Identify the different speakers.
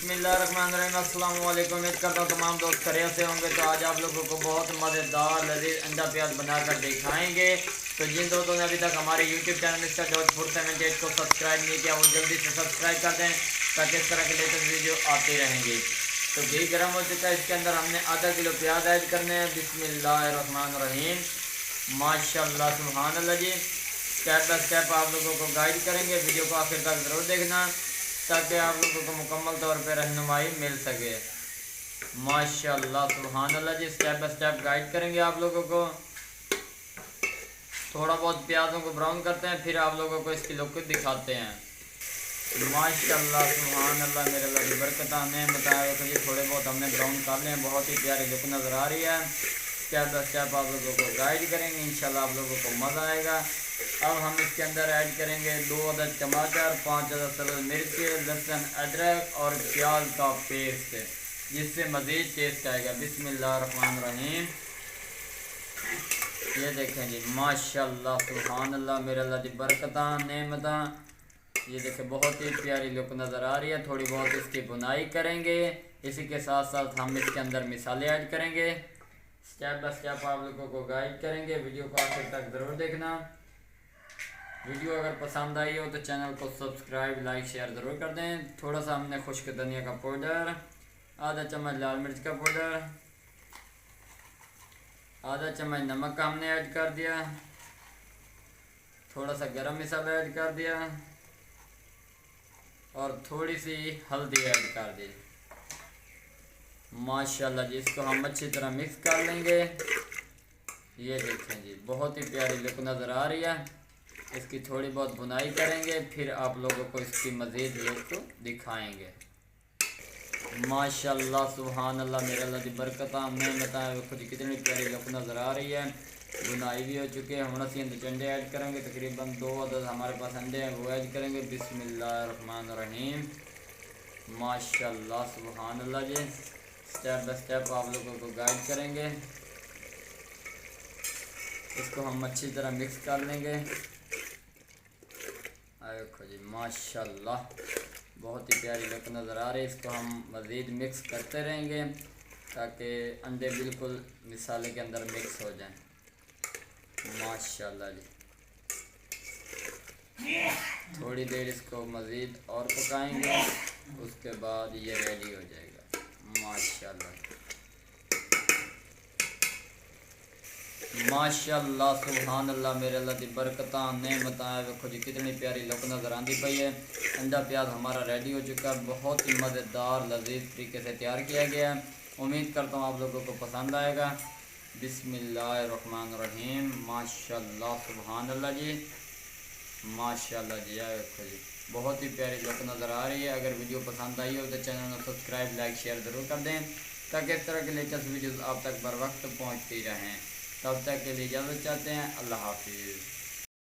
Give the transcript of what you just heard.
Speaker 1: बिस्मिल्लाहिर्रहमानिर्रहीम। अस्सलाम वालेकुम। उम्मीद करता हूँ तमाम दोस्त खैरियत से होंगे। तो आज आप लोगों को बहुत मज़ेदार लजीज अंडा प्याज बनाकर दिखाएंगे। तो जिन दोस्तों ने अभी तक हमारे YouTube channel mister George food 78 को सब्सक्राइब नहीं किया, वो जल्दी से सब्सक्राइब कर दें ताकि इस तरह के लेटेस्ट वीडियो आती रहेंगे। तो घी गर्म हो चुका है, इसके अंदर हमने आधा किलो प्याज ऐड करने हैं। बिस्मिल्लाहिर्रहमानिर्रहीम। माशाल्लाह सुभान अल्लाह जी। स्टेप बाय स्टेप आप लोगों को गाइड करेंगे, वीडियो को आखिर तक ज़रूर देखना ताकि आप लोगों को मुकम्मल तौर पे रहनुमाई मिल सके। माशाल्लाह सुभान अल्लाह जी। स्टेप बाय स्टेप गाइड करेंगे आप लोगों को। थोड़ा बहुत प्याजों को ब्राउन करते हैं, फिर आप लोगों को इसकी लुक दिखाते हैं। माशाल्लाह सुभान अल्लाह, मेरे अल्लाह की बरकत ने बताया तो जी थोड़े बहुत हमने ब्राउन कर लिए हैं। बहुत ही प्यारी लुक नज़र आ रही है। स्टेप बाय स्टेप आप लोगों को गाइड करेंगे, इंशाल्लाह आप लोगों को मज़ा आएगा। अब हम इसके अंदर ऐड करेंगे 2 अदद टमाटर, 5 अदद सब्ज़ मिर्च, लहसुन, अदरक और प्याज का पेस्ट, जिससे मज़ीद टेस्ट आएगा। बिस्मिल्लाहिर्रहमानिर्रहीम। ये देखें जी माशाल्लाह सुभान अल्लाह, मेरे अल्लाह की बरकत नेमत। ये देखें बहुत ही प्यारी लुक नज़र आ रही है। थोड़ी बहुत इसकी बुनाई करेंगे, इसी के साथ साथ हम इसके अंदर मिसाले ऐड करेंगे। स्टेप बाय स्टेप आप लोगों को गाइड करेंगे, वीडियो को आखिर तक ज़रूर देखना। वीडियो अगर पसंद आई हो तो चैनल को सब्सक्राइब, लाइक, शेयर ज़रूर कर दें। थोड़ा सा हमने खुश्क धनिया का पाउडर, आधा चम्मच लाल मिर्च का पाउडर, आधा चम्मच नमक का हमने ऐड कर दिया, थोड़ा सा गरम मसाला ऐड कर दिया और थोड़ी सी हल्दी ऐड कर दी। माशाल्लाह जी, इसको हम अच्छी तरह मिक्स कर लेंगे। ये देखें जी बहुत ही प्यारी लुक नज़र आ रही है। इसकी थोड़ी बहुत बुनाई करेंगे, फिर आप लोगों को इसकी मज़ीद लुक दिखाएंगे। माशाल्लाह सुभान अल्लाह, मेरे अल्लाह की बरकत हमने बताया खुद कितनी प्यारी लुक नज़र आ रही है। बुनाई भी हो चुकी है। हम असी अंडे ऐड करेंगे, तकरीबन 2 अदद हमारे पास अंडे हैं, वो ऐड करेंगे। बिस्मिल्लाहिर्रहमानिर्रहीम। माशाल्लाह सुभान अल्लाह जी। स्टेप बाय स्टेप आप लोगों को गाइड करेंगे। इसको हम अच्छी तरह मिक्स कर लेंगे। देखो जी माशाल्लाह बहुत ही प्यारी लुक नज़र आ रही है। इसको हम मज़ीद मिक्स करते रहेंगे ताकि अंडे बिल्कुल मिसाले के अंदर मिक्स हो जाएं। माशाल्लाह जी, थोड़ी देर इसको मज़ीद और पकाएंगे, उसके बाद ये रेडी हो जाएगा। माशाल्लाह माशाल्लाह सुभान अल्लाह, मेरे अल्लाह की बरकत नेमत। देखो जी कितनी प्यारी लुक नज़र आती पई है। अंडा प्याज हमारा रेडी हो चुका है। बहुत ही मज़ेदार लजीज तरीके से तैयार किया गया है। उम्मीद करता हूँ आप लोगों को पसंद आएगा। बिस्मिल्लाहिर्रहमानिर्रहीम। माशाल्लाह सुभान अल्लाह जी। माशाल्लाह जी, देखो जी बहुत ही प्यारी लुक नज़र आ रही है। अगर वीडियो पसंद आई हो तो चैनल को सब्सक्राइब, लाइक, शेयर ज़रूर कर दें ताकि इस तरह के लेटेस्ट वीडियोज़ आप तक बर वक्त पहुँचती रहें। तब तक के लिए इजाज़त चाहते हैं। अल्लाह हाफिज़।